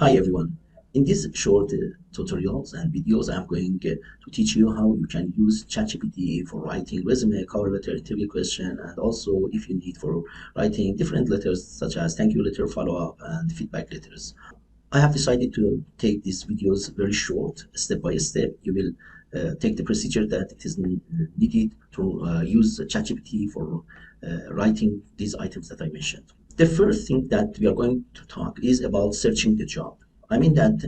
Hi everyone. In these short tutorials and videos, I'm going to teach you how you can use ChatGPT for writing resume, cover letter, interview question, and also if you need for writing different letters such as thank you letter, follow-up, and feedback letters. I have decided to take these videos very short, step by step. You will take the procedure that it is needed to use ChatGPT for writing these items that I mentioned. The first thing that we are going to talk is about searching the job. I mean that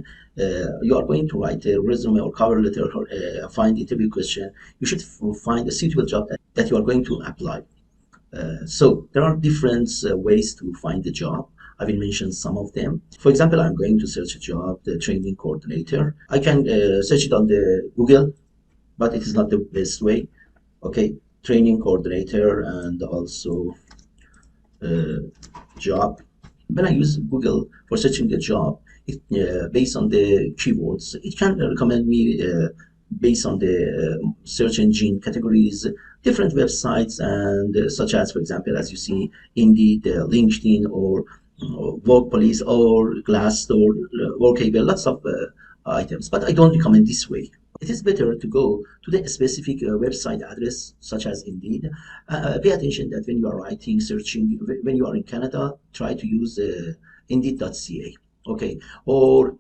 you are going to write a resume or cover letter or find interview question. You should find a suitable job that you are going to apply. So there are different ways to find the job. I will mention some of them. For example, I'm going to search a job, the training coordinator. I can search it on the Google, but it is not the best way. Okay, training coordinator and also job. When I use Google for searching the job, it, based on the keywords, it can recommend me based on the search engine categories, different websites, and such as, for example, as you see, Indeed, LinkedIn, or Workplace, or Glassdoor, Workable, lots of items. But I don't recommend this way. It is better to go to the specific website address, such as Indeed. Pay attention that when you are writing, searching, when you are in Canada, try to use Indeed.ca, okay, or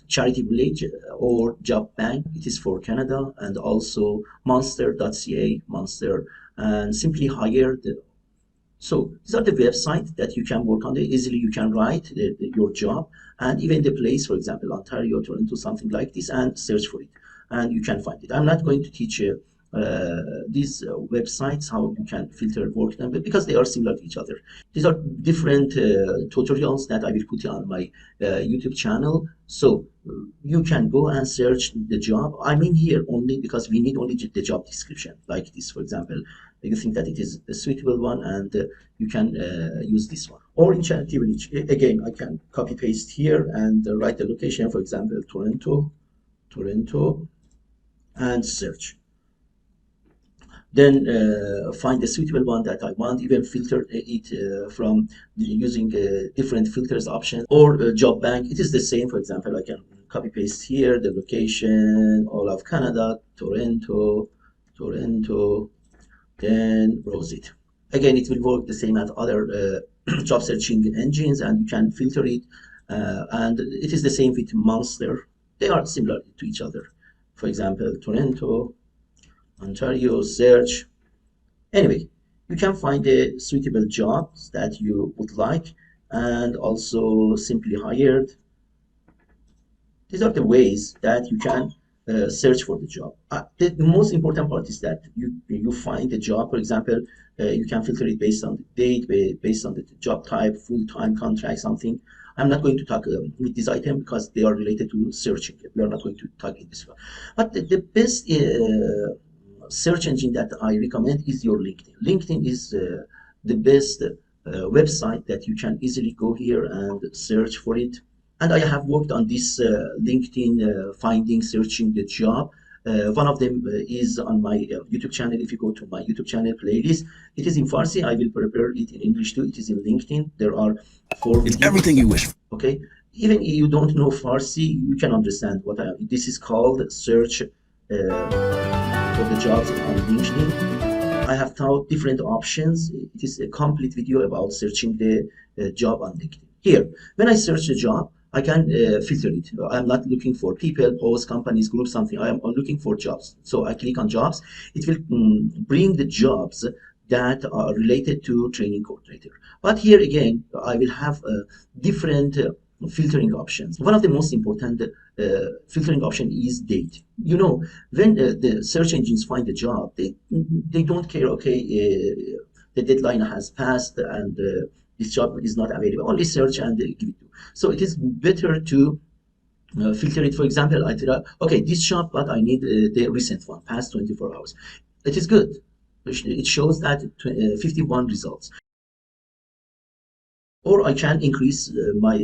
Charity Village or Job Bank. It is for Canada, and also Monster.ca, Monster, and Simply Hired. So these are the websites that you can work on. Easily you can write your job and even the place, for example, Ontario, Toronto, something like this, and search for it. And you can find it. I'm not going to teach these websites how you can filter work them because they are similar to each other. These are different tutorials that I will put on my YouTube channel. So you can go and search the job. I mean here only because we need only the job description like this, for example. You think that it is a suitable one, and you can use this one. Or in ChatGPT, again, I can copy paste here and write the location, for example, Toronto, and search. Then find the suitable one that I want, even filter it from using different filters options, or job bank. It is the same. For example, I can copy paste here the location, all of Canada, Toronto, then browse it. Again, it will work the same as other job searching engines, and you can filter it. And it is the same with Monster. They are similar to each other. For example, Toronto, Ontario, search. Anyway, you can find the suitable jobs that you would like, and also Simply Hired. These are the ways that you can search for the job. The most important part is that you find the job. For example, you can filter it based on the date, based on the job type, full-time contract, something. I'm not going to talk with this item because they are related to searching. We are not going to talk in this one. But the best search engine that I recommend is your LinkedIn. LinkedIn is the best website that you can easily go here and search for it. And I have worked on this LinkedIn finding, searching the job. One of them is on my YouTube channel. If you go to my YouTube channel playlist, it is in Farsi. I will prepare it in English too. It is in LinkedIn. There are 4 It's videos. everything you wish. Okay. Even if you don't know Farsi, you can understand what this is called search for the jobs on LinkedIn. I have taught different options. It is a complete video about searching the job on LinkedIn. Here, when I search the job, I can filter it. I'm not looking for people, posts, companies, groups, something. I am looking for jobs. So I click on jobs. It will bring the jobs that are related to training coordinator. But here again, I will have different filtering options. One of the most important filtering option is date. You know, when the search engines find a job, they don't care. Okay, the deadline has passed and this job is not available. Only search and give it to. So it is better to filter it. For example, I tell okay, this job, but I need the recent one, past 24 hours. It is good. It shows that 51 results. Or I can increase my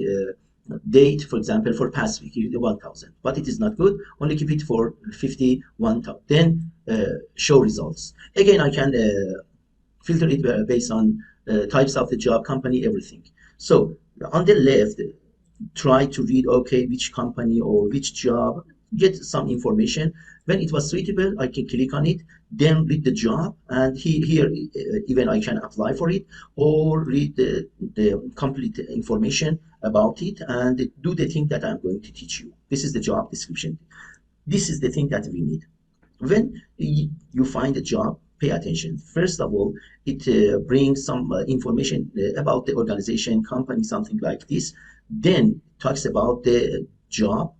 date, for example, for past week, 1000, but it is not good. Only keep it for 51,000. Then show results. Again, I can filter it based on types of the job, company, everything. So on the left, try to read, okay, which company or which job, get some information. When it was suitable, I can click on it, then read the job, and here even I can apply for it, or read the complete information about it and do the thing that I'm going to teach you. This is the job description. This is the thing that we need. When you find a job, pay attention. First of all, it brings some information about the organization, company, something like this. Then talks about the job.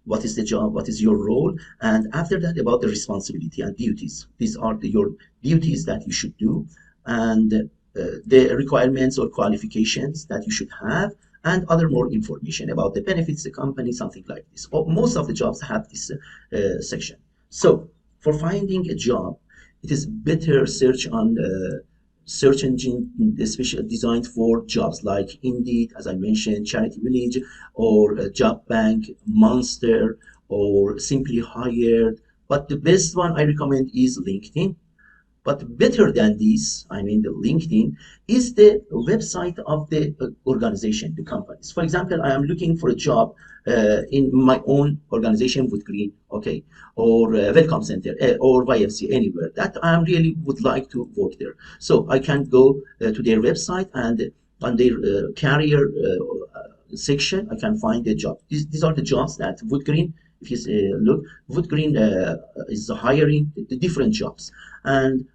What is the job? What is your role? And after that, about the responsibility and duties. These are your duties that you should do, and the requirements or qualifications that you should have, and other more information about the benefits, the company, something like this. Most of the jobs have this section. So for finding a job, it is better search on search engine, especially designed for jobs like Indeed, as I mentioned, Charity Village, or Job Bank, Monster, or Simply Hired. But the best one I recommend is LinkedIn. But better than this, I mean the LinkedIn, is the website of the organization, the companies. For example, I am looking for a job in my own organization with Green, okay, or Welcome Center, or YFC, anywhere that I really would like to work there. So I can go to their website, and on their career section, I can find the job. These are the jobs that Wood Green, if you look, Wood Green is hiring the different jobs. And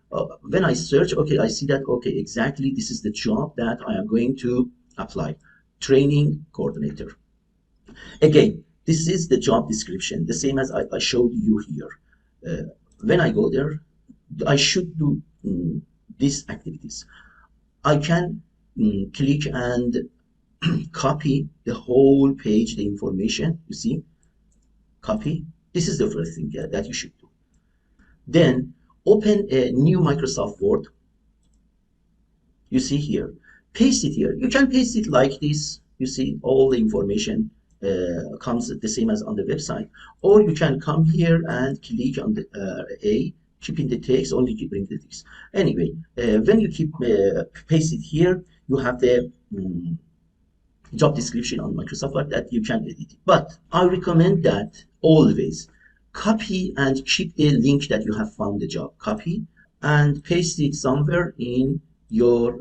when I search, okay, I see that, okay, exactly this is the job that I am going to apply. Training coordinator. Again, this is the job description, the same as I showed you here. When I go there, I should do these activities. I can click and copy the whole page, the information, you see, copy. This is the first thing that you should do. Then open a new Microsoft Word. You see here, paste it here. You can paste it like this. You see all the information comes the same as on the website. Or you can come here and click on the A, keeping the text, only keeping the text. Anyway, when you keep paste it here, you have the job description on Microsoft Word that you can edit it. But I recommend that always copy and keep the link that you have found the job. Copy and paste it somewhere in your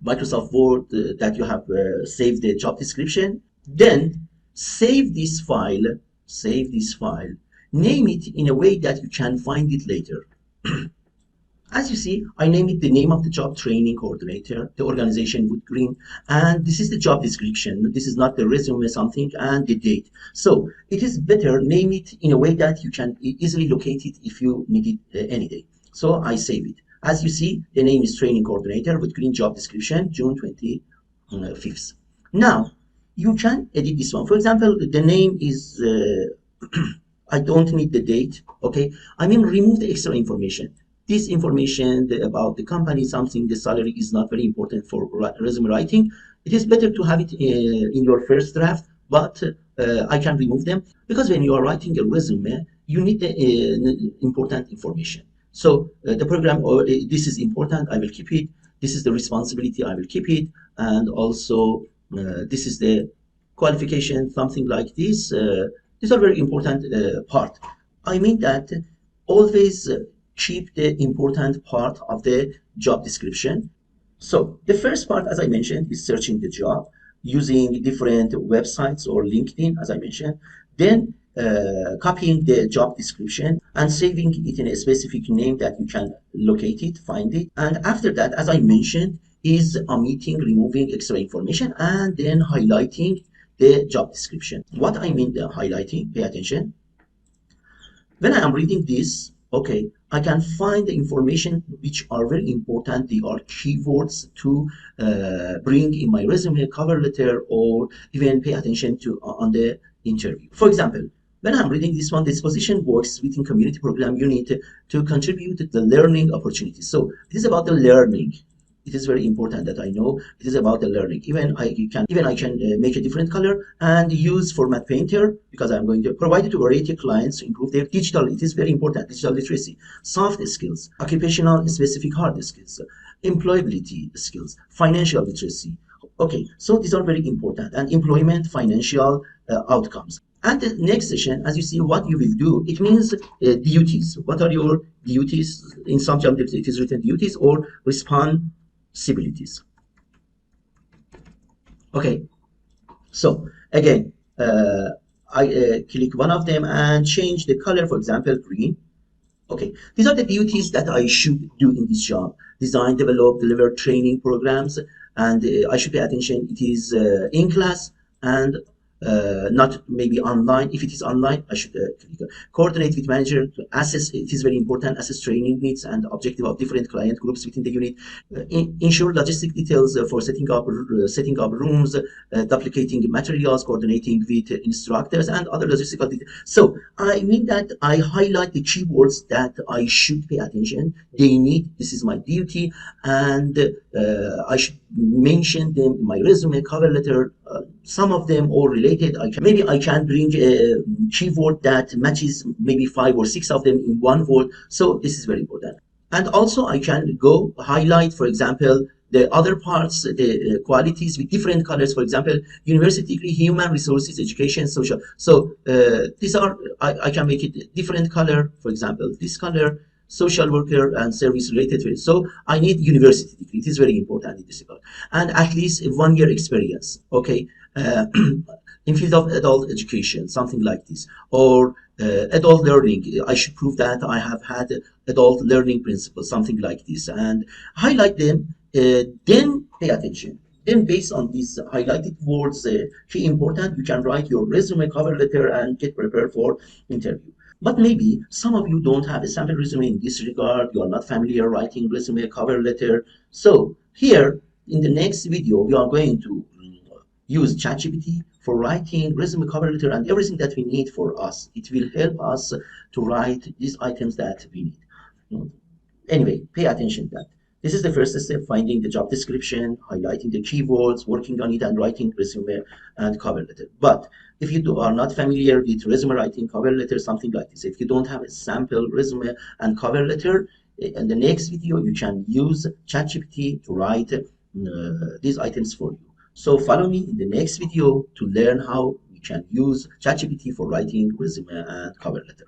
Microsoft Word that you have saved the job description. Then save this file, name it in a way that you can find it later. As you see, I named it the name of the job, training coordinator, the organization Wood Green, and this is the job description. This is not the resume something, and the date. So it is better name it in a way that you can easily locate it if you need it any day. So I save it. As you see, the name is training coordinator with green job description, June 25th. Now, you can edit this one. For example, the name is, I don't need the date, okay? I mean, remove the extra information. This information about the company, something, the salary is not very important for resume writing. It is better to have it in your first draft, but I can remove them because when you are writing a resume, you need the important information. So the program, or this is important, I will keep it. This is the responsibility, I will keep it. And also, this is the qualification, something like this. These are very important part. I mean that always keep the important part of the job description. So the first part, as I mentioned, is searching the job using different websites or LinkedIn, as I mentioned. Then copying the job description and saving it in a specific name that you can locate it, find it. And after that, as I mentioned, is omitting, removing extra information, and then highlighting the job description. What I mean the highlighting, pay attention. When I am reading this, okay, I can find the information which are very important. They are keywords to bring in my resume, cover letter, or even pay attention to on the interview. For example, when I'm reading this one, this position works within community program unit to contribute to the learning opportunities. So it is about the learning. It is very important that I know it is about the learning. Even I can make a different color and use format painter because I'm going to provide it to variety of clients to improve their digital. It is very important. Digital literacy, soft skills, occupational specific hard skills, employability skills, financial literacy, Okay, so these are very important. And employment, financial outcomes. And the next session, as you see, what you will do, it means duties. What are your duties? In some job, it is written duties or responsibilities. Okay, so again, I click one of them and change the color, for example, green. Okay, these are the duties that I should do in this job. Design, develop, deliver training programs, and I should pay attention. It is in class and not maybe online. If it is online, I should coordinate with manager to assess. It is very important. Assess training needs and objective of different client groups within the unit. Ensure logistic details for setting up rooms, duplicating materials, coordinating with instructors, and other logistical details. So I mean that I highlight the keywords that I should pay attention. They need. This is my duty, and I should mention them in my resume, cover letter. Some of them all related. Maybe I can bring a keyword that matches maybe 5 or 6 of them in one word. So this is very important. And also I can go highlight, for example, the other parts, the qualities with different colors. For example, university degree, human resources, education, social. So these are, I can make it different color. For example, this color, social worker and service related to it. So I need university degree. It is very important in this regard. And at least 1 year experience. Okay. In field of adult education, something like this, or adult learning. I should prove that I have had adult learning principles, something like this, and highlight them. Then pay attention. Then, based on these highlighted words, key important, you can write your resume, cover letter, and get prepared for interview. But maybe some of you don't have a sample resume in this regard. You are not familiar writing resume, cover letter. So here in the next video, we are going to use ChatGPT for writing resume, cover letter, and everything that we need for us. It will help us to write these items that we need. Anyway, pay attention to that. This is the first step, finding the job description, highlighting the keywords, working on it, and writing resume and cover letter. But if you are not familiar with resume writing, cover letter, something like this, if you don't have a sample resume and cover letter, in the next video, you can use ChatGPT to write these items for you. So follow me in the next video to learn how we can use ChatGPT for writing resume and cover letter.